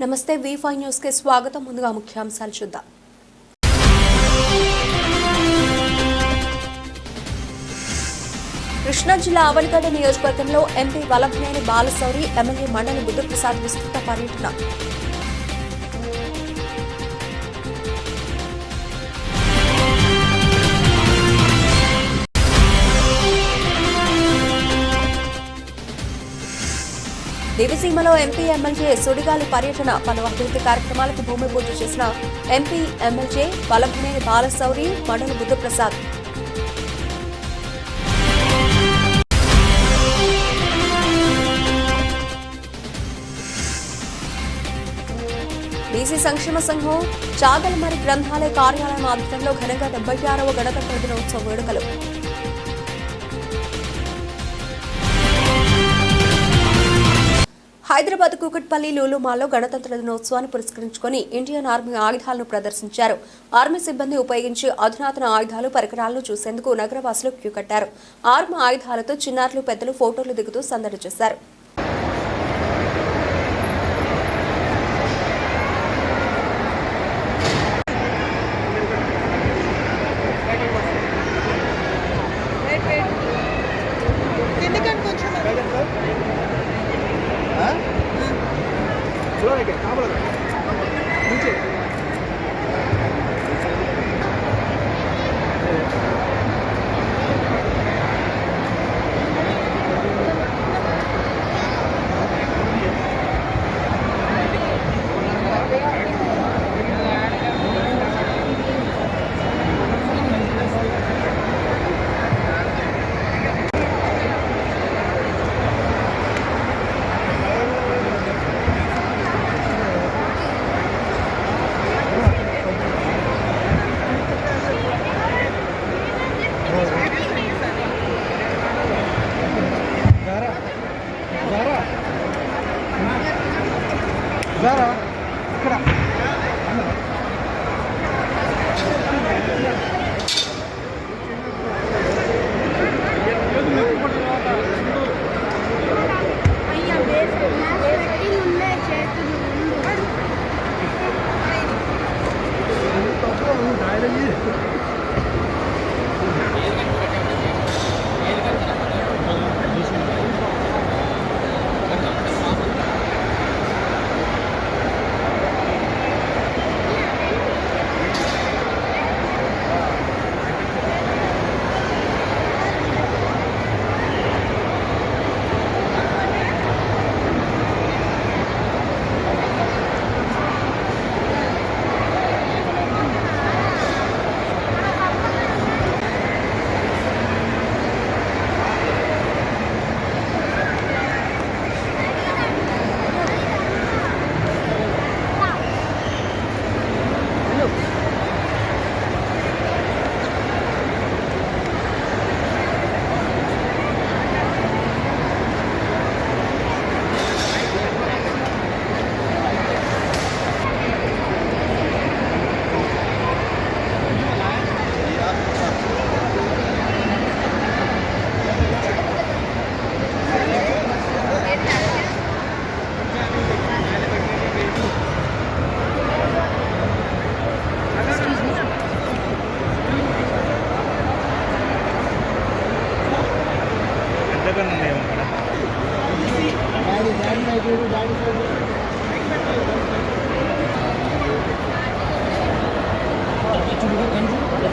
నమస్తే V5 news కి స్వాగతం. ముందుగా ముఖ్యాంశాలు చూద్దాం. కృష్ణా జిల్లా అవనిగడ్డ నియోజకవర్గంలో ఎంపీ వల్లభనేని బాలశౌరి, ఎమ్మెల్యే మండలి బుద్ధప్రసాద్ విస్తృత పర్యటన. దివిసీమలో ఎంపీ ఎమ్మెల్యే సుడిగాలి పర్యటన. పలు అభివృద్ధి కార్యక్రమాలకు భూమి పూజ చేసిన ఎంపీ ఎమ్మెల్యే వల్లభనేని బాలశౌరి, మండలి బుద్ధప్రసాద్. బీసీ సంక్షేమ సంఘం చాగల్మరి గ్రంథాలయ కార్యాలయం ఆధ్వర్యంలో ఘనంగా 76వ గణతంత్ర దినోత్సవ వేడుకలు. హైదరాబాద్ కూకట్పల్లి లూలు మాల్లో గణతంత్ర దినోత్సవాన్ని పురస్కరించుకుని ఇండియన్ ఆర్మీ ఆయుధాలను ప్రదర్శించారు. ఆర్మీ సిబ్బంది ఉపయోగించి అధునాతన ఆయుధాలు, పరికరాలను చూసేందుకు నగరవాసులు క్యూ కట్టారు. ఆర్మీ ఆయుధాలతో చిన్నారులు, పెద్దలు ఫోటోలు దిగుతూ సందడి చేశారు.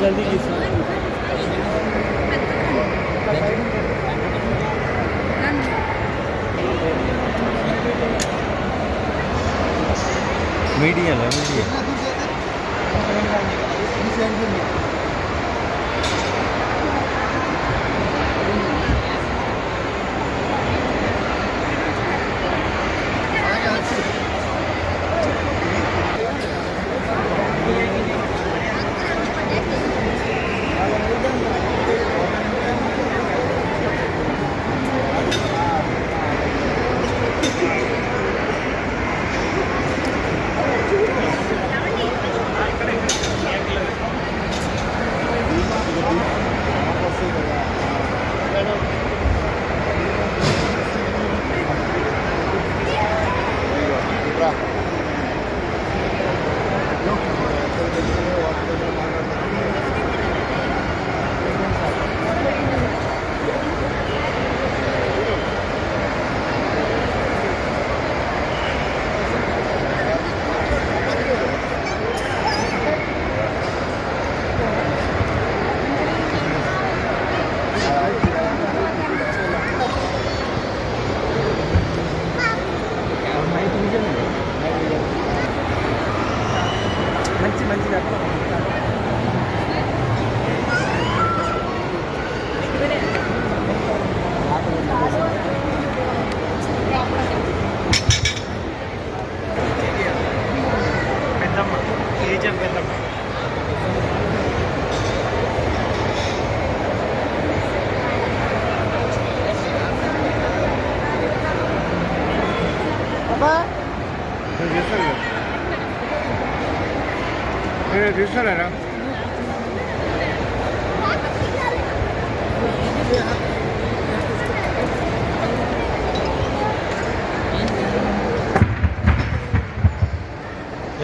जल्दी मीडिया అమ్మా తీసుకోలేరా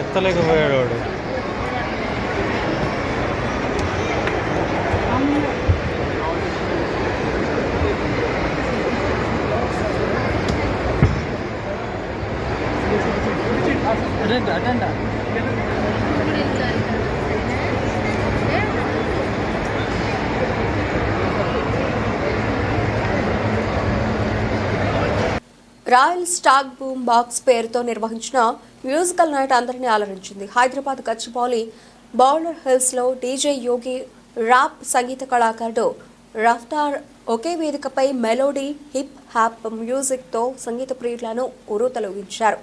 ఎత్తలేకపోయాడు వాడు. రాయల్ స్టాక్ బూమ్ బాక్స్ పేరుతో నిర్వహించిన మ్యూజికల్ నైట్ అందరినీ అలరించింది. హైదరాబాద్ గచ్చిబౌలి బౌలర్ హిల్స్ లో డీజే యోగి, ర్యాప్ సంగీత కళాకారుడు రఫ్తార్ ఒకే వేదికపై మెలోడీ, హిప్ హాప్ మ్యూజిక్ తో సంగీత ప్రియులను ఉర్రూతలూగించారు.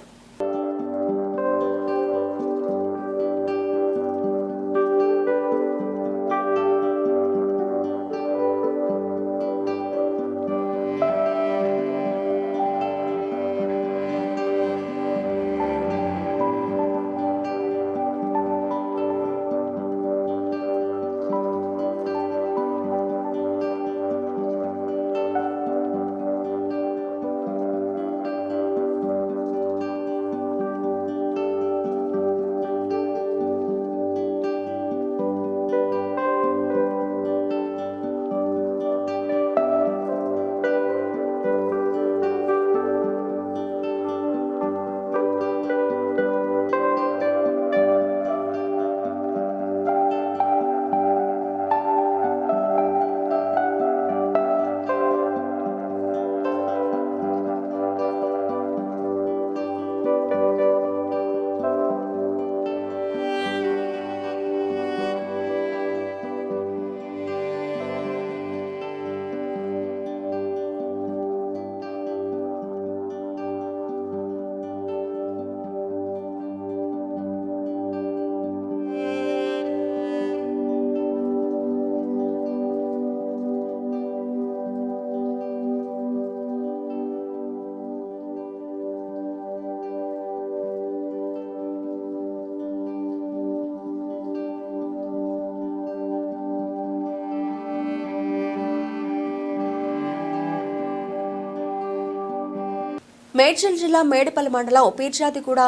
మేడ్చల్ జిల్లా మేడిపల్లి మండలం పీర్జాదిగూడ,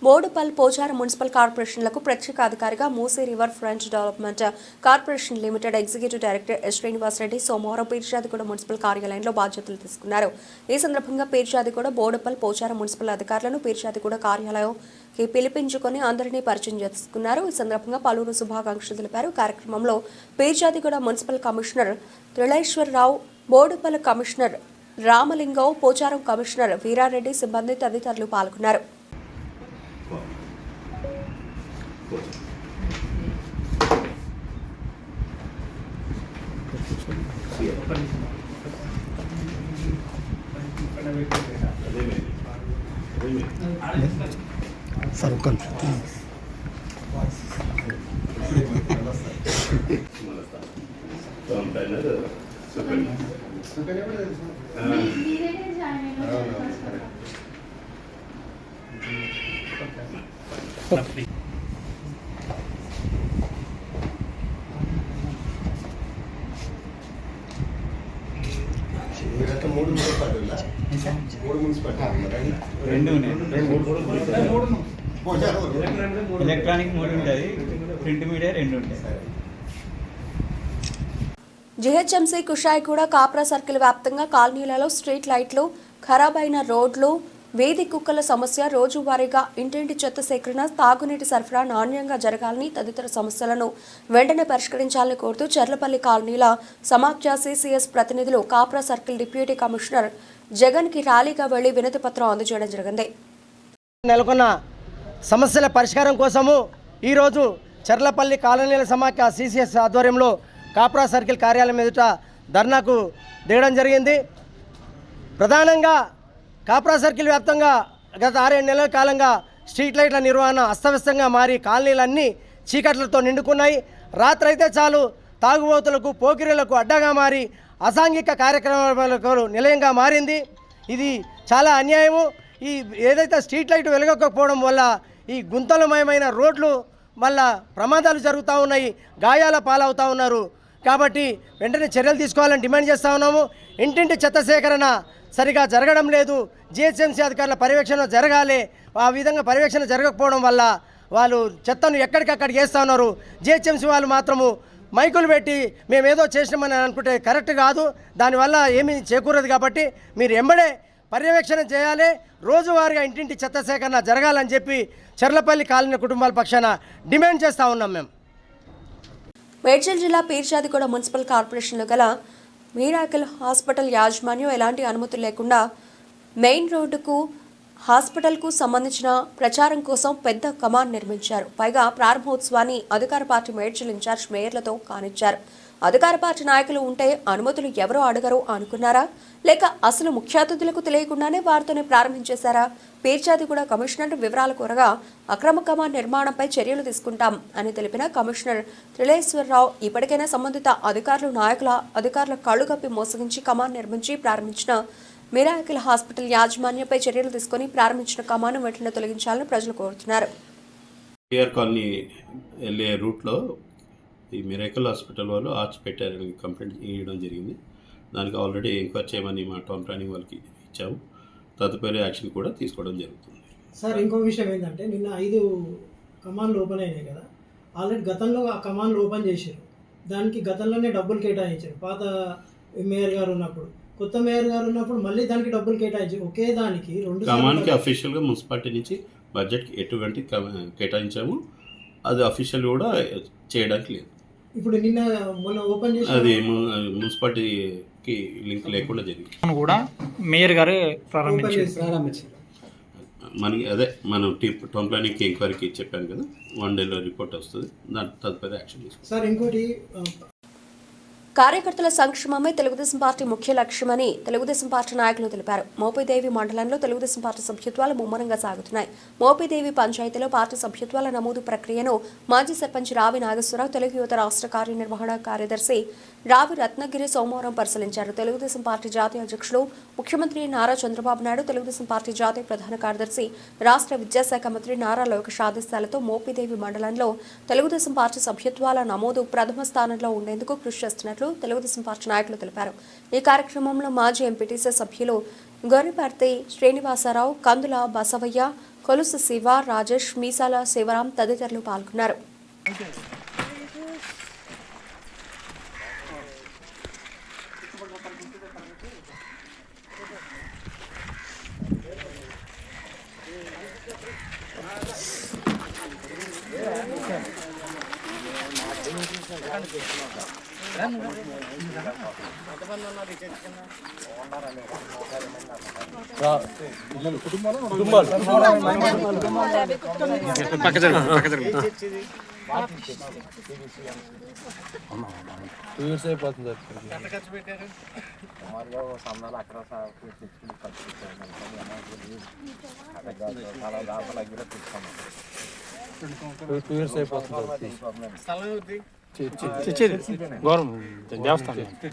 బోడుపల్, పోచారం మున్సిపల్ కార్పొరేషన్లకు ప్రత్యేక అధికారిగా Musi river front development corporation limited executive director S Srinivasa Reddy సోమవారం పీర్జాదిగూడ మున్సిపల్ కార్యాలయంలో బాధ్యతలు తీసుకున్నారు. ఈ సందర్భంగా పీర్జాదిగూడ, బోడుపల్, పోచారం మున్సిపల్ అధికారులను పీర్జాదిగూడ కార్యాలయంకి పిలిపించుకొని అందరినీ పరిచయం చేసుకున్నారు. ఈ సందర్భంగా పలువురు శుభాకాంక్షలు తెలిపారు. కార్యక్రమంలో Peerzadiguda municipal commissioner Trileshwararao, Boduppal commissioner Ramalingam, Pocharam commissioner Veerareddy, సిబ్బంది తదితరులు పాల్గొన్నారు. ఎలక్ట్రానిక్ 3 ఉంటుంది, ప్రింట్ మీడియా 2 ఉంటాయి. జీహెచ్ఎంసీ కుషాయిగూడ, కాప్రా సర్కిల్ వ్యాప్తంగా కాలనీలలో స్ట్రీట్ లైట్లు, ఖరాబైన రోడ్లు, వీధి కుక్కల సమస్య, రోజువారీగా ఇంటింటి చెత్త సేకరణ, తాగునీటి సరఫరా నాణ్యంగా జరగాలని తదితర సమస్యలను వెంటనే పరిష్కరించాలని కోరుతూ చెర్లపల్లి కాలనీల సమాఖ్య సిసిఎస్ ప్రతినిధులు కాప్రా సర్కిల్ డిప్యూటీ కమిషనర్ జగన్కి ర్యాలీగా వెళ్లి వినతి పత్రం అందజేయడం జరిగింది. నెలకొన్న సమస్యల పరిష్కారం కోసము ఈరోజు చెర్లపల్లి కాలనీల సమాఖ్య సిసిఎస్ ఆధ్వర్యంలో కాప్రా సర్కిల్ కార్యాలయం ఎదుట ధర్నాకు దిగడం జరిగింది. ప్రధానంగా కాప్రా సర్కిల్ వ్యాప్తంగా గత 6-7 నెలల కాలంగా స్ట్రీట్ లైట్ల నిర్వహణ అస్తవ్యస్తంగా మారి కాలనీలన్నీ చీకట్లతో నిండుకున్నాయి. రాత్రి అయితే చాలు తాగుబోతులకు, పోకిరీలకు అడ్డగా మారి అసాంఘిక కార్యక్రమాలకు నిలయంగా మారింది. ఇది చాలా అన్యాయము. ఈ ఏదైతే స్ట్రీట్ లైట్ వెలగకపోవడం వల్ల ఈ గుంతలమయమైన రోడ్లు వల్ల ప్రమాదాలు జరుగుతూ ఉన్నాయి, గాయాల పాలవుతూ ఉన్నారు. కాబట్టి వెంటనే చర్యలు తీసుకోవాలని డిమాండ్ చేస్తూ ఉన్నాము. ఇంటింటి చెత్త సేకరణ సరిగా జరగడం లేదు. జిహెచ్ఎంసీ అధికారుల పర్యవేక్షణ జరగాలి. ఆ విధంగా పర్యవేక్షణ జరగకపోవడం వల్ల వాళ్ళు చెత్తను ఎక్కడికక్కడికి వేస్తూ ఉన్నారు. జిహెచ్ఎంసీ వాళ్ళు మాత్రము మైకులు పెట్టి మేమేదో చేసినామని అనుకుంటే కరెక్ట్ కాదు. దానివల్ల ఏమీ చేకూరదు. కాబట్టి మీరు ఎంబడే పర్యవేక్షణ చేయాలి. రోజువారీగా ఇంటింటి చెత్త సేకరణ జరగాలని చెప్పి చర్లపల్లి కాలనీ కుటుంబాల పక్షాన డిమాండ్ చేస్తూ ఉన్నాం మేము. మేడ్చల్ జిల్లా పీర్జాదిగూడ మున్సిపల్ కార్పొరేషన్లో గల మిరాకిల్ హాస్పిటల్ యాజమాన్యం ఎలాంటి అనుమతులు లేకుండా మెయిన్ రోడ్డుకు హాస్పిటల్కు సంబంధించిన ప్రచారం కోసం పెద్ద కమాన్ నిర్మించారు. పైగా ప్రారంభోత్సవాన్ని అధికార పార్టీ మేడ్చల్ ఇన్ఛార్జ్ మేయర్లతో కానిచ్చారు. అధికార పార్టీ నాయకులు ఉంటే అనుమతులు ఎవరో అడగరు అనుకున్నారా, లేక అసలు ముఖ్య అతిథులకు తెలియకుండానే వారితోనే ప్రారంభించేశారా? పీర్జాదిగూడ కమిషనర్ వివరాలు కోరగా అక్రమ కమాన్ నిర్మాణంపై చర్యలు తీసుకుంటాం అని తెలిపిన కమిషనర్ త్రిలేశ్వరరావు ఇప్పటికైనా సంబంధిత అధికారుల కళ్లు కప్పి మోసగించి కమాన్ నిర్మించి ప్రారంభించిన మిరాకిల్ హాస్పిటల్ యాజమాన్యంపై చర్యలు తీసుకుని ప్రారంభించిన కమాను వెంటనే తొలగించాలని ప్రజలు కోరుతున్నారు. కాలనీ వెళ్ళే రూట్లో ఈ మిరాకిల్ హాస్పిటల్ వాళ్ళు ఆర్చ్ పెట్టారని కంప్లైంట్ ఇవ్వడం జరిగింది. దానికి ఆల్రెడీ ఎంక్వైరీ చేయమని మా టౌన్ ప్లానింగ్ వాళ్ళకి ఇచ్చాము. తదుపరి యాక్షన్ కూడా తీసుకోవడం జరుగుతుంది. సార్ ఇంకో విషయం ఏంటంటే నిన్న 5 కమాన్లు ఓపెన్ అయినాయి కదా, ఆల్రెడీ గతంలో ఆ కమాన్లు ఓపెన్ చేశారు. దానికి గతంలోనే డబ్బులు కేటాయించారు. పాత మేయర్ గారు ఉన్నప్పుడు, కొత్త మేయర్ గారు ఉన్నప్పుడు మళ్ళీ దానికి డబ్బులు కేటాయించారు. ఒకే దానికి 2 కమాన్కి అఫీషియల్గా మున్సిపాలిటీ నుంచి బడ్జెట్కి ఎటువంటి కేటాయించాము. అది అఫీషియల్ కూడా చేయడానికి లేదు. ఇప్పుడు నిన్న మొన్న ఓపెన్ చేసి అది మున్సిపాలిటీకి లింక్ లేకుండా జరిగింది. కూడా మేయర్ గారే ప్రారంభించారు. మనకి అదే మనం టౌన్ ప్లానింగ్కి ఎంక్వైరీకి చెప్పాను కదా, 1 డేలో రిపోర్ట్ వస్తుంది. దాని తదుపరి యాక్షన్ తీసుకుంటాం. సార్ ఇంకోటి కార్యకర్తల సంక్షేమమే తెలుగుదేశం పార్టీ ముఖ్య లక్ష్యమని తెలుగుదేశం పార్టీ నాయకులు తెలిపారు. మోపిదేవి మండలంలో తెలుగుదేశం పార్టీ సభ్యత్వాలు ముమ్మరంగా సాగుతున్నాయి. మోపిదేవి పంచాయతీలో పార్టీ సభ్యత్వాల నమోదు ప్రక్రియను మాజీ సర్పంచ్ రావి నాగేశ్వరరావు, తెలుగు యువత రాష్ట్ర కార్యనిర్వహణ కార్యదర్శి రావి రత్నగిరి సోమవారం పరిశీలించారు. తెలుగుదేశం పార్టీ జాతీయ అధ్యక్షుడు ముఖ్యమంత్రి నారా చంద్రబాబు నాయుడు, తెలుగుదేశం పార్టీ జాతీయ ప్రధాన కార్యదర్శి రాష్ట్ర విద్యాశాఖ మంత్రి నారా లోకేష్ ఆదేశాలతో మోపిదేవి మండలంలో తెలుగుదేశం పార్టీ సభ్యత్వాల నమోదు ప్రథమ స్థానంలో ఉండేందుకు కృషి చేస్తున్నట్లు తెలుగుదేశం పార్టీ నాయకులు తెలిపారు. ఈ కార్యక్రమంలో మాజీ ఎంపీటీసీ సభ్యులు గొర్రెపర్తి శ్రీనివాసరావు, కందుల బసవయ్య, కొలుసు శివ, రాజేష్, మీసాల శివరాం తదితరులు పాల్గొన్నారు.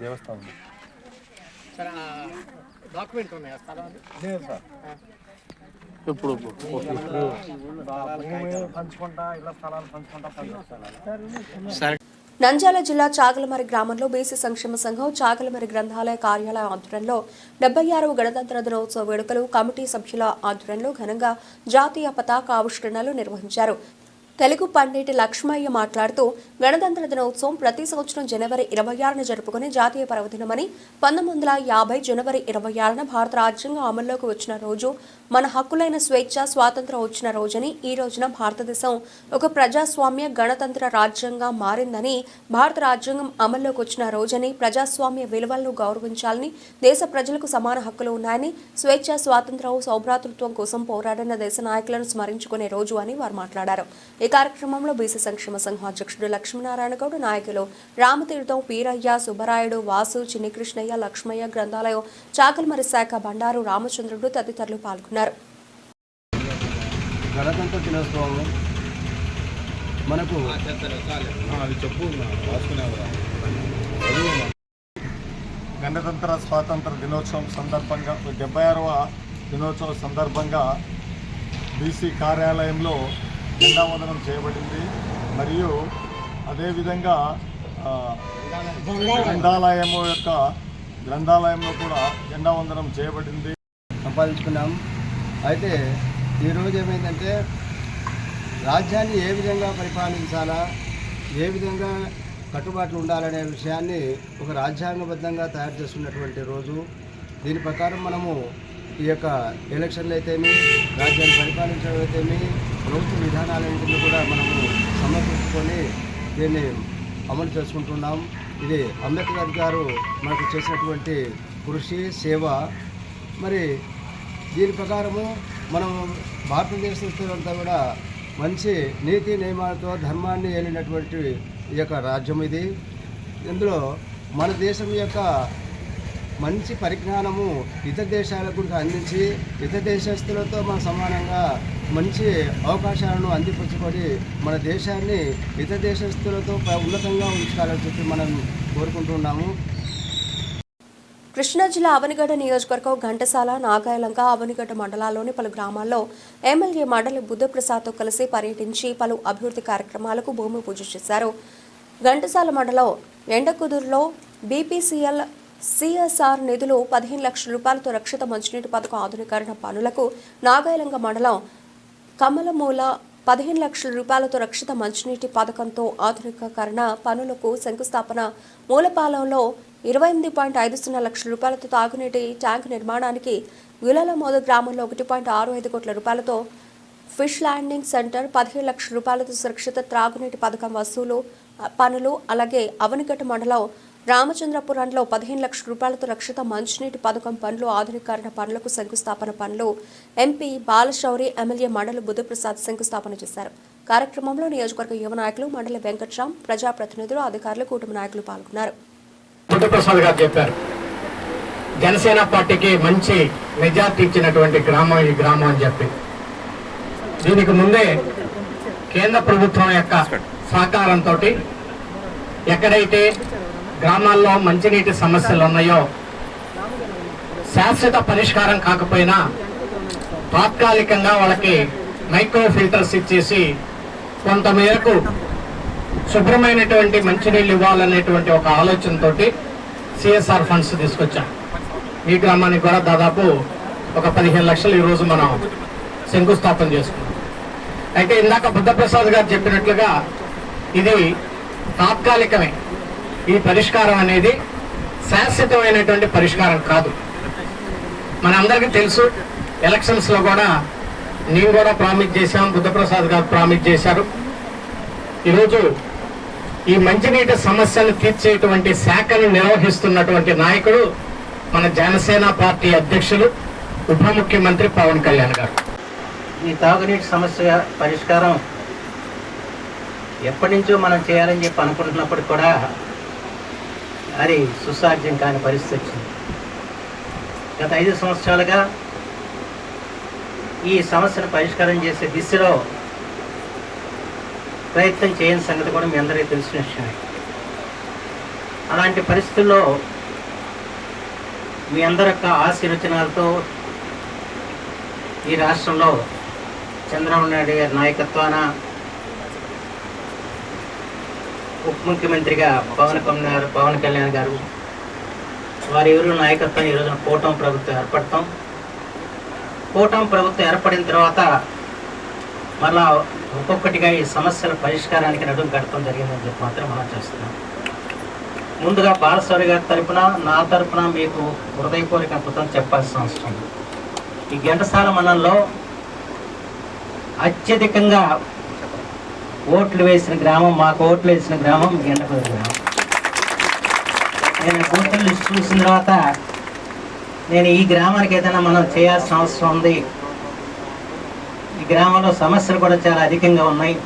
దేవస్థానం ఇప్పుడు నంద్యాల జిల్లా చాగలమరి గ్రామంలో బీసీ సంక్షేమ సంఘం చాగలమరి గ్రంథాలయ కార్యాలయ ఆధ్వర్యంలో 76వ గణతంత్ర దినోత్సవ వేడుకలు కమిటీ సభ్యుల ఆధ్వర్యంలో ఘనంగా జాతీయ పతాక ఆవిష్కరణలు నిర్వహించారు. తెలుగు పండిట్ లక్ష్మయ్య మాట్లాడుతూ గణతంత్ర దినోత్సవం ప్రతి సంవత్సరం జనవరి 26న జరుపుకునే జాతీయ పర్వదినమని, 1950 జనవరి 26న భారత రాజ్యాంగం అమల్లోకి వచ్చిన రోజు, మన హక్కులైన స్వేచ్ఛ స్వాతంత్రం వచ్చిన రోజని, ఈ రోజున భారతదేశం ఒక ప్రజాస్వామ్య గణతంత్ర రాజ్యంగా మారిందని, భారత రాజ్యాంగం అమల్లోకి వచ్చిన రోజని, ప్రజాస్వామ్య విలువలను గౌరవించాలని, దేశ ప్రజలకు సమాన హక్కులు ఉన్నాయని, స్వేచ్ఛ స్వాతంత్రం సౌభ్రాతృత్వం కోసం పోరాడిన దేశ నాయకులను స్మరించుకునే రోజు అని వారు మాట్లాడారు. ఈ కార్యక్రమంలో బీసీ సంక్షేమ సంఘం అధ్యక్షుడు లక్ష్మీనారాయణ గౌడ్, నాయకులు రామతీర్థం, పీరయ్య, సుబ్బరాయుడు, వాసు, చిన్ని కృష్ణయ్య, లక్ష్మయ్య, గ్రంథాలయం చాకల్మరి శాఖ బండారు రామచంద్రుడు తదితరులు పాల్గొన్నారు. గణతంత్ర దినోత్సవం మనకు గణతంత్ర స్వాతంత్ర దినోత్సవం సందర్భంగా 76వ దినోత్సవం సందర్భంగా బీసీ కార్యాలయంలో జెండా వందనం చేయబడింది. మరియు అదేవిధంగా గ్రంథాలయంలో కూడా జెండా వందనం చేయబడింది. సంపాదించుకున్నాం. అయితే ఈరోజు ఏమైందంటే రాజ్యాన్ని ఏ విధంగా పరిపాలించాలా, ఏ విధంగా కట్టుబాట్లు ఉండాలనే విషయాన్ని ఒక రాజ్యాంగబద్ధంగా తయారు చేసుకున్నటువంటి రోజు. దీని ప్రకారం మనము ఈ యొక్క ఎలక్షన్లు అయితేమి, రాజ్యాన్ని పరిపాలించడం అయితేమి, ప్రభుత్వ విధానాలన్నింటినీ కూడా మనము సమర్పించుకొని దీన్ని అమలు చేసుకుంటున్నాం. ఇది అంబేద్కర్ గారు మనకు చేసినటువంటి కృషి, సేవ. మరి దీని ప్రకారము మనం భారతదేశంతో కూడా మంచి నీతి నియమాలతో ధర్మాన్ని ఏలినటువంటి ఈ యొక్క రాజ్యం ఇది. ఇందులో మన దేశం యొక్క మంచి పరిజ్ఞానము ఇతర దేశాలకు కూడా అందించి ఇతర దేశస్తులతో మన సమానంగా మంచి అవకాశాలను అందిపుచ్చుకొని మన దేశాన్ని ఇతర దేశస్తులతో ఉన్నతంగా ఉంచాలని చెప్పి మనం కోరుకుంటున్నాము. కృష్ణా జిల్లా అవనిగడ్డ నియోజకవర్గం ఘంటసాల, నాగాయలంక, అవనిగడ్డ మండలాల్లోని పలు గ్రామాల్లో ఎమ్మెల్యే మండలి బుద్ధప్రసాద్తో కలిసి పర్యటించి పలు అభివృద్ధి కార్యక్రమాలకు భూమి పూజ చేశారు. ఘంటసాల మండలం ఎండకుదురులో బీపీసీఎల్ సిఎస్ఆర్ నిధులు 15 లక్షల రూపాయలతో రక్షిత మంచినీటి పథకం ఆధునీకరణ పనులకు, నాగాయలంక మండలం కమలమూల 15 లక్షల రూపాయలతో రక్షిత మంచినీటి పథకంతో ఆధునికీకరణ పనులకు శంకుస్థాపన, మూలపాలెంలో 28.50 లక్షల రూపాయలతో తాగునీటి ట్యాంకు నిర్మాణానికి, గులలమోదు గ్రామంలో 1.65 కోట్ల రూపాయలతో ఫిష్ ల్యాండింగ్ సెంటర్, 15 లక్షల రూపాయలతో సురక్షిత త్రాగునీటి పథకం వసూలు పనులు, అలాగే అవనిగడ్డ మండలం రామచంద్రపురంలో 15 లక్షల రూపాయలతో రక్షిత మంచినీటి పథకం పనులు, ఆధునీకరణ పనులకు శంకుస్థాపన పనులు ఎంపీ బాలశౌరి, ఎమ్మెల్యే మండలి బుద్ధప్రసాద్ శంకుస్థాపన చేశారు. కార్యక్రమంలో నియోజకవర్గ యువ నాయకులు, మండలి వెంకట్రామ్, ప్రజాప్రతినిధులు, అధికారులు, కూటమి నాయకులు పాల్గొన్నారు. బుద్ధప్రసాద్ గారు చెప్పారు, జనసేన పార్టీకి మంచి మెజార్టీ ఇచ్చినటువంటి గ్రామం ఈ గ్రామం అని చెప్పి. దీనికి ముందే కేంద్ర ప్రభుత్వం యొక్క సహకారంతో ఎక్కడైతే గ్రామాల్లో మంచినీటి సమస్యలు ఉన్నాయో శాశ్వత పరిష్కారం కాకపోయినా తాత్కాలికంగా వాళ్ళకి మైక్రో ఫిల్టర్స్ ఇచ్చేసి కొంతమేరకు శుభ్రమైనటువంటి మంచినీళ్ళు ఇవ్వాలనేటువంటి ఒక ఆలోచనతో సిఎస్ఆర్ ఫండ్స్ తీసుకొచ్చాం. ఈ గ్రామానికి కూడా దాదాపు ఒక 15 లక్షలు ఈరోజు మనం శంకుస్థాపన చేసుకున్నాం. అయితే ఇందాక బుద్ధప్రసాద్ గారు చెప్పినట్లుగా ఇది తాత్కాలికమే. ఈ పరిష్కారం అనేది శాశ్వతమైనటువంటి పరిష్కారం కాదు. మనందరికీ తెలుసు, ఎలక్షన్స్లో కూడా నేను కూడా ప్రామిస్ చేశాం, బుద్ధప్రసాద్ గారు ప్రామిస్ చేశారు. ఈరోజు ఈ మంచినీటి సమస్యను తీర్చేటువంటి శాఖను నిర్వహిస్తున్నటువంటి నాయకుడు మన జనసేన పార్టీ అధ్యక్షులు, ఉప ముఖ్యమంత్రి పవన్ కళ్యాణ్ గారు. ఈ తాగునీటి సమస్య పరిష్కారం ఎప్పటి నుంచో మనం చేయాలని చెప్పి అనుకుంటున్నప్పుడు కూడా అది సుసాధ్యం కాని పరిస్థితి వచ్చింది. గత 5 సంవత్సరాలుగా ఈ సమస్యను పరిష్కారం చేసే దిశలో ప్రయత్నం చేయని సంగతి కూడా మీ అందరికీ తెలిసిన విషయమే. అలాంటి పరిస్థితుల్లో మీ అందరి యొక్క ఆశీర్వచనాలతో ఈ రాష్ట్రంలో చంద్రబాబు నాయుడు గారి నాయకత్వాన ఉప ముఖ్యమంత్రిగా పవన్ కళ్యాణ్ గారు వారి ఎవరు నాయకత్వం ఈ రోజున కూటమి ప్రభుత్వం ఏర్పడతాం. కూటమి ప్రభుత్వం ఏర్పడిన తర్వాత మళ్ళా ఒక్కొక్కటిగా ఈ సమస్యల పరిష్కారానికి నడుం కట్టడం జరిగిందని చెప్పి మాత్రం మనం చేస్తున్నాం. ముందుగా బాలశౌరి గారి తరఫున, నా తరఫున మీకు హృదయపూర్వక కృతజ్ఞతలు చెప్పాల్సిన అవసరం ఉంది. ఈ ఘంటసాల మండలంలో అత్యధికంగా ఓట్లు వేసిన గ్రామం, మాకు ఓట్లు వేసిన గ్రామం గంటపల్లి గ్రామం. నేను ఓట్ల లిస్ట్ చూసిన తర్వాత నేను ఈ గ్రామానికి ఏదైనా మనం చేయాల్సిన అవసరం ఉంది, ఈ గ్రామంలో సమస్యలు కూడా చాలా అధికంగా ఉన్నాయి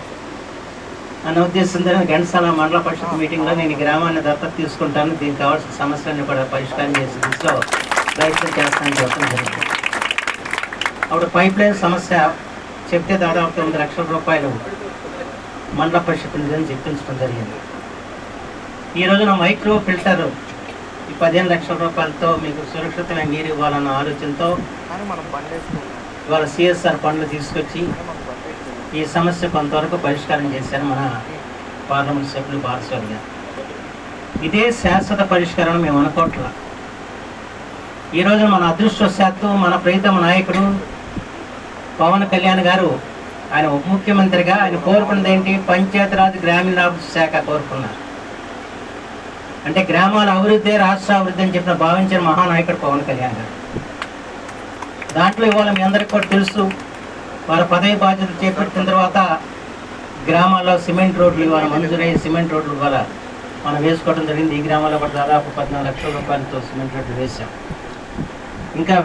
అన్న ఉద్దేశంతో ఘంటసాల మండల పరిషత్ మీటింగ్లో నేను ఈ గ్రామాన్ని దత్తత తీసుకుంటాను, దీనికి కావాల్సిన సమస్యలను కూడా పరిష్కారం చేసే దిశలో ప్రయత్నం చేస్తానని చెప్పడం జరిగింది. అప్పుడు పైప్ లైన్ సమస్య చెప్తే దాదాపు 9 లక్షల రూపాయలు మండల పరిషత్ నిధులను చెప్పించడం జరిగింది. ఈ రోజున మైక్రో ఫిల్టర్ ఈ 15 లక్షల రూపాయలతో మీకు సురక్షితమైన నీరు ఇవ్వాలన్న ఆలోచనతో ఇవాళ సిఎస్ఆర్ ఫండ్లు తీసుకొచ్చి ఈ సమస్య కొంతవరకు పరిష్కారం చేశారు మన పార్లమెంట్ సభ్యులు బాలస్వామి గారు. ఇదే శాశ్వత పరిష్కారం మేము అనుకోవట్లా. ఈరోజు మన అదృష్టవశాత్తు మన ప్రీతమ నాయకుడు పవన్ కళ్యాణ్ గారు ఆయన ఉప ముఖ్యమంత్రిగా ఆయన కోరుకున్నది ఏంటి? పంచాయతీరాజ్ గ్రామీణాభివృద్ధి శాఖ కోరుకున్నారు. అంటే గ్రామాల అభివృద్ధి రాష్ట్ర అభివృద్ధి అని చెప్పిన భావించిన మహానాయకుడు పవన్ కళ్యాణ్ గారు. దాంట్లో ఇవాళ మీ అందరికీ కూడా తెలుసు, వారి పదవి బాధ్యతలు చేపట్టిన తర్వాత గ్రామాల్లో సిమెంట్ రోడ్లు ఇవాళ మంజూరయ్యే సిమెంట్ రోడ్లు ఇవాళ మనం వేసుకోవడం జరిగింది. ఈ గ్రామాల్లో కూడా దాదాపు 14 లక్షల రూపాయలతో సిమెంట్ రోడ్లు వేసాం. ఇంకా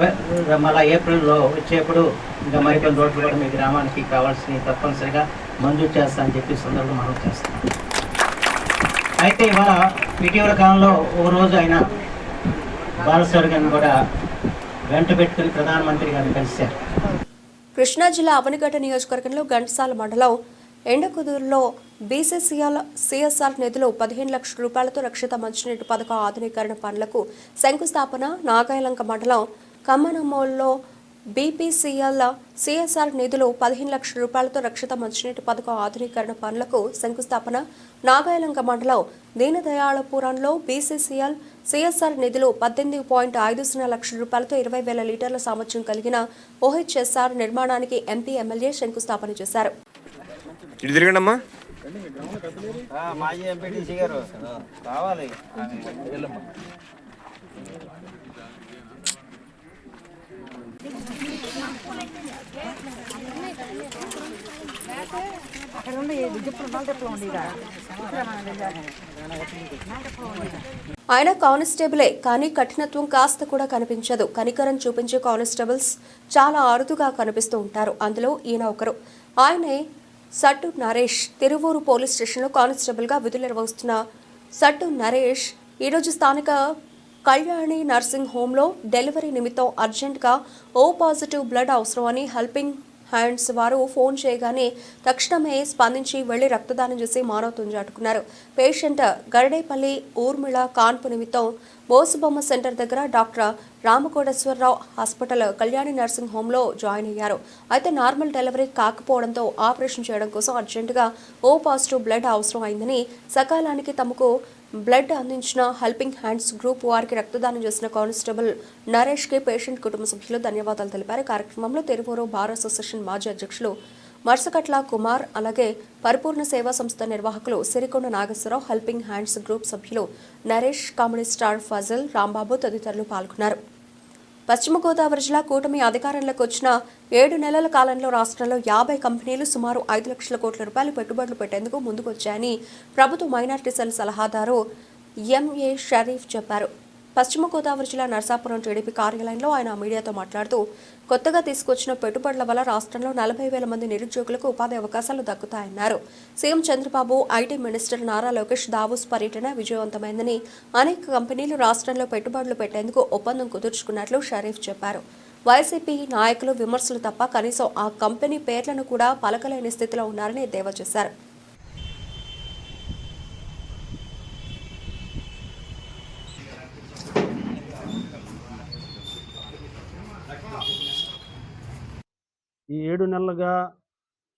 మళ్ళీ ఏప్రిల్లో వచ్చేప్పుడు ఇంకా మరికొన్ని రోడ్లు కూడా మీ గ్రామానికి కావాల్సినవి తప్పనిసరిగా మంజూరు చేస్తా అని చెప్పి సందర్భంగా మనం చేస్తాం. అయితే ఇవాళ ఇటీవల కాలంలో ఒక రోజు ఆయన బాలస్వామి గారిని కూడా వెంట పెట్టుకుని ప్రధానమంత్రి గారిని కలిశారు. కృష్ణా జిల్లా అవనిగడ్డ నియోజకవర్గంలో ఘంటసాల మండలం ఎండకుదురులో బీసీసీఎల్ సిఎస్ఆర్ నిధులు 15 లక్షల రూపాయలతో రక్షిత మంచినీటి పథకం ఆధునీకరణ పనులకు శంకుస్థాపన. నాగాయలంక మండలం కమ్మనమోల్లో బీపీసీఎల్ సిఎస్ఆర్ నిధులు 15 లక్షల రూపాయలతో రక్షిత మంచినీటి పథకం ఆధునీకరణ పనులకు శంకుస్థాపన. నాగాయలంక మండలం దీనదయాళపురంలో బీసీసీఎల్ సిఎస్ఆర్ నిధులు 18.50 లక్షల రూపాయలతో 20,000 లీటర్ల సామర్థ్యం కలిగిన ఓహెచ్ఎస్ఆర్ నిర్మాణానికి ఎంపీ ఎమ్మెల్యే శంకుస్థాపన చేశారు. ఇటు తిరగండమ్మా. మాజీ ఎంపీటీసీ గారు రావాలి. ఆయన కానిస్టేబులే కానీ కఠినత్వం కాస్త కూడా కనిపించదు. కనికరం చూపించే కానిస్టేబుల్స్ చాలా అరుదుగా కనిపిస్తూ ఉంటారు. అందులో ఈయన ఒకరు. ఆయనే సట్టు నరేష్. తిరువూరు పోలీస్ స్టేషన్లో కానిస్టేబుల్గా విధులు నిర్వహిస్తున్న సట్టు నరేష్ ఈరోజు స్థానిక కళ్యాణి నర్సింగ్ హోంలో డెలివరీ నిమిత్తం అర్జెంటుగా ఓ పాజిటివ్ బ్లడ్ అవసరమని హెల్పింగ్ హ్యాండ్స్ వారు ఫోన్ చేయగానే తక్షణమే స్పందించి వెళ్లి రక్తదానం చేసి మానవత్వం చాటుకున్నారు. పేషెంట్ గరడేపల్లి ఊర్మిళ కాన్పు నిమిత్తం బోసుబొమ్మ సెంటర్ దగ్గర doctor Ramakoteswararao hospital Kalyani nursing హోంలో జాయిన్ అయ్యారు. అయితే నార్మల్ డెలివరీ కాకపోవడంతో ఆపరేషన్ చేయడం కోసం అర్జెంటుగా ఓ పాజిటివ్ బ్లడ్ అవసరం అయిందని సకాలానికి తమకు బ్లడ్ అందించిన హెల్పింగ్ హ్యాండ్స్ గ్రూప్ వారికి రక్తదానం చేసిన కానిస్టేబుల్ నరేష్కి పేషెంట్ కుటుంబ సభ్యులు ధన్యవాదాలు తెలిపారు. కార్యక్రమంలో తిరువూరు బార్ అసోసియేషన్ మాజీ అధ్యక్షులు మర్సకట్ల కుమార్, అలాగే పరిపూర్ణ సేవా సంస్థ నిర్వాహకులు Sirikonda Nageswara Rao, helping hands group సభ్యులు నరేష్, కామెడీ స్టార్ ఫజల్, రాంబాబు తదితరులు పాల్గొన్నారు. పశ్చిమ గోదావరి జిల్లా కూటమి అధికారంలోకి వచ్చిన 7 నెలల కాలంలో రాష్ట్రంలో 50 కంపెనీలు సుమారు 5 లక్షల కోట్ల రూపాయలు పెట్టుబడులు పెట్టేందుకు ముందుకొచ్చాయని ప్రభుత్వ మైనార్టీ సెల్ సలహాదారు ఎంఏ షరీఫ్ చెప్పారు. పశ్చిమ గోదావరి జిల్లా నర్సాపురం టీడీపీ కార్యాలయంలో ఆయన మీడియాతో మాట్లాడుతూ కొత్తగా తీసుకొచ్చిన పెట్టుబడుల వల్ల రాష్ట్రంలో 40,000 మంది నిరుద్యోగులకు ఉపాధి అవకాశాలు దక్కుతాయన్నారు. CM Chandrababu, IT minister Nara Lokesh Davos పర్యటన విజయవంతమైందని, అనేక కంపెనీలు రాష్ట్రంలో పెట్టుబడులు పెట్టేందుకు ఒప్పందం కుదుర్చుకున్నట్లు షరీఫ్ చెప్పారు. వైసీపీ నాయకులు విమర్శలు తప్ప కనీసం ఆ కంపెనీ పేర్లను కూడా పలకలేని స్థితిలో ఉన్నారని ఎద్దేవా చేశారు. ఈ 7 నెలలుగా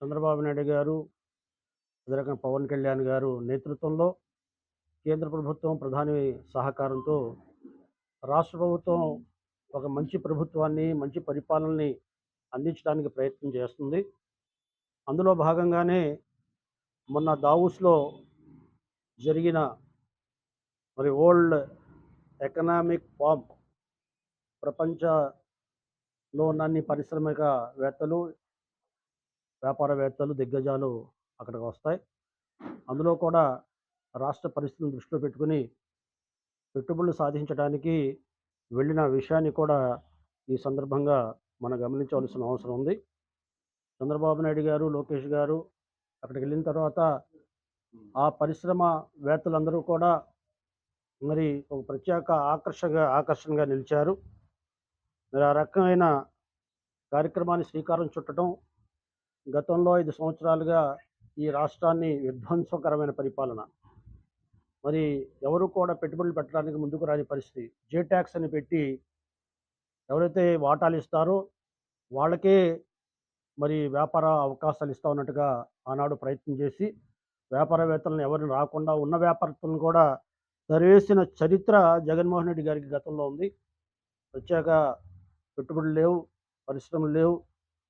చంద్రబాబు నాయుడు గారు, అదే రకంగా పవన్ కళ్యాణ్ గారు నేతృత్వంలో కేంద్ర ప్రభుత్వం ప్రధాని సహకారంతో రాష్ట్ర ప్రభుత్వం ఒక మంచి ప్రభుత్వాన్ని, మంచి పరిపాలనని అందించడానికి ప్రయత్నం చేస్తుంది. అందులో భాగంగానే మొన్న దావోస్లో జరిగిన వరల్డ్ ఎకనామిక్ ఫోరం, ప్రపంచంలో అన్ని పారిశ్రామికవేత్తలు, వ్యాపారవేత్తలు, దిగ్గజాలు అక్కడికి వస్తాయి. అందులో కూడా రాష్ట్ర పరిస్థితులను దృష్టిలో పెట్టుకుని పెట్టుబడులు సాధించడానికి వెళ్ళిన విషయాన్ని కూడా ఈ సందర్భంగా మనం గమనించవలసిన అవసరం ఉంది. చంద్రబాబు నాయుడు గారు, లోకేష్ గారు అక్కడికి వెళ్ళిన తర్వాత ఆ పరిశ్రమవేత్తలందరూ కూడా మరి ఒక ప్రత్యేక ఆకర్షణగా నిలిచారు. మరి ఆ రకమైన కార్యక్రమాన్ని శ్రీకారం చుట్టడం, గతంలో 5 సంవత్సరాలుగా ఈ రాష్ట్రాన్ని విధ్వంసకరమైన పరిపాలన, మరి ఎవరు కూడా పెట్టుబడులు పెట్టడానికి ముందుకు రాని పరిస్థితి. జే ట్యాక్స్ అని పెట్టి ఎవరైతే వాటాలు ఇస్తారో వాళ్ళకే మరి వ్యాపార అవకాశాలు ఇస్తా ఉన్నట్టుగా ఆనాడు ప్రయత్నం చేసి వ్యాపారవేత్తలను ఎవరిని రాకుండా ఉన్న వ్యాపారస్తులను కూడా తరివేసిన చరిత్ర జగన్మోహన్ రెడ్డి గారికి గతంలో ఉంది. ప్రత్యేక పెట్టుబడులు లేవు, పరిశ్రమలు లేవు,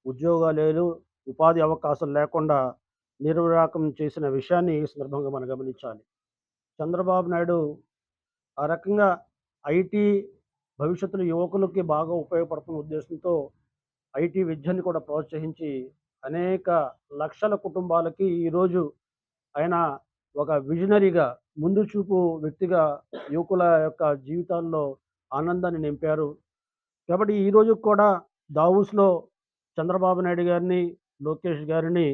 ఉద్యోగాలు లేవు, ఉపాధి అవకాశాలు లేకుండా నిర్విరాకం చేసిన విషయాన్ని ఈ సందర్భంగా మనం గమనించాలి. చంద్రబాబు నాయుడు ఆ రకంగా ఐటీ భవిష్యత్తులో యువకులకి బాగా ఉపయోగపడుతున్న ఉద్దేశంతో ఐటీ విద్యని కూడా ప్రోత్సహించి అనేక లక్షల కుటుంబాలకి ఈరోజు ఆయన ఒక విజనరీగా ముందు చూపు వ్యక్తిగా యువకుల యొక్క జీవితాల్లో ఆనందాన్ని నింపారు. కాబట్టి ఈరోజు కూడా దావోస్లో చంద్రబాబు నాయుడు గారిని, లోకేష్ గారిని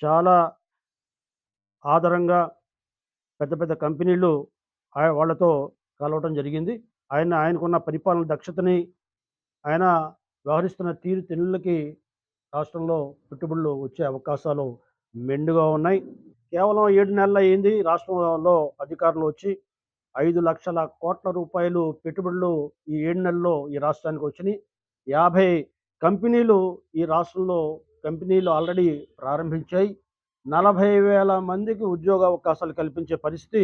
చాలా ఆదరంగా పెద్ద పెద్ద కంపెనీలు వాళ్ళతో కలవటం జరిగింది. ఆయనకున్న పరిపాలన దక్షతని, ఆయన వ్యవహరిస్తున్న తీరుతెన్నులకి రాష్ట్రంలో పెట్టుబడులు వచ్చే అవకాశాలు మెండుగా ఉన్నాయి. కేవలం 7 నెలలు అయింది రాష్ట్రంలో అధికారులు వచ్చి. 5 లక్షల కోట్ల రూపాయలు పెట్టుబడులు ఈ 7 నెలల్లో ఈ రాష్ట్రానికి వచ్చినాయి. 50 కంపెనీలు ఈ రాష్ట్రంలో కంపెనీలు ఆల్రెడీ ప్రారంభించాయి. 40,000 మందికి ఉద్యోగ అవకాశాలు కల్పించే పరిస్థితి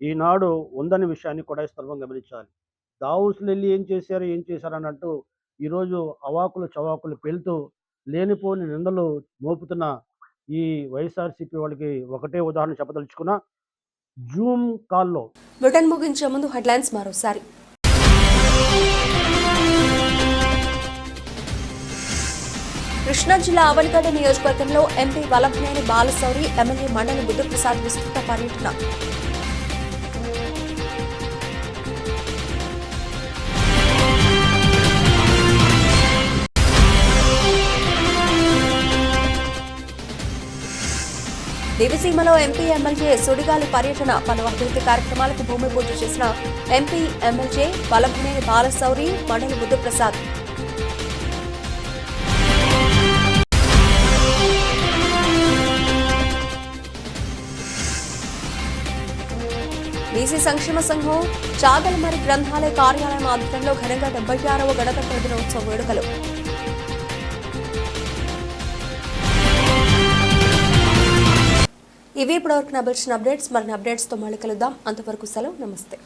ఈనాడు ఉందనే విషయాన్ని కూడా ఈ సందర్భంగా గమనించాలి. దావోస్లో వెళ్ళి ఏం చేశారు అన్నట్టు ఈరోజు అవాకులు చవాకులు పేలుతూ లేనిపోని నిందలు మోపుతున్న ఈ వైఎస్ఆర్సీపీ వాళ్ళకి ఒకటే ఉదాహరణ చెప్పదలుచుకున్నా. జూమ్ కాల్లో బ్రిటన్ ముగించే ముందు హెడ్లైన్స్ మరోసారి. కృష్ణా జిల్లా అవనిగడ్డ నియోజకవర్గంలో ఎంపీ వల్లభనేని బాలశౌరి, ఎమ్మెల్యే మండలి బుద్ధప్రసాద్ విస్తృత పర్యటన. దివిసీమలో ఎంపీ ఎమ్మెల్యే సుడిగాలి పర్యటన. పలు అభివృద్ధి కార్యక్రమాలకు భూమి పూజ చేసిన ఎంపీ ఎమ్మెల్యే వల్లభనేని బాలశౌరి, మండలి బుద్ధప్రసాద్. బీసీ సంక్షేమ సంఘం చాగల్మరి గ్రంథాలయ కార్యాలయం ఆధ్వర్యంలో ఘనంగా 76వ గణతంత్ర దినోత్సవ వేడుకలు. ఇవి ఇప్పటివరకు నా బెస్ట్ అప్డేట్స్. మరిన్ని అప్డేట్స్తో మళ్ళీ కలుద్దాం. అంతవరకు సెలవు. నమస్తే.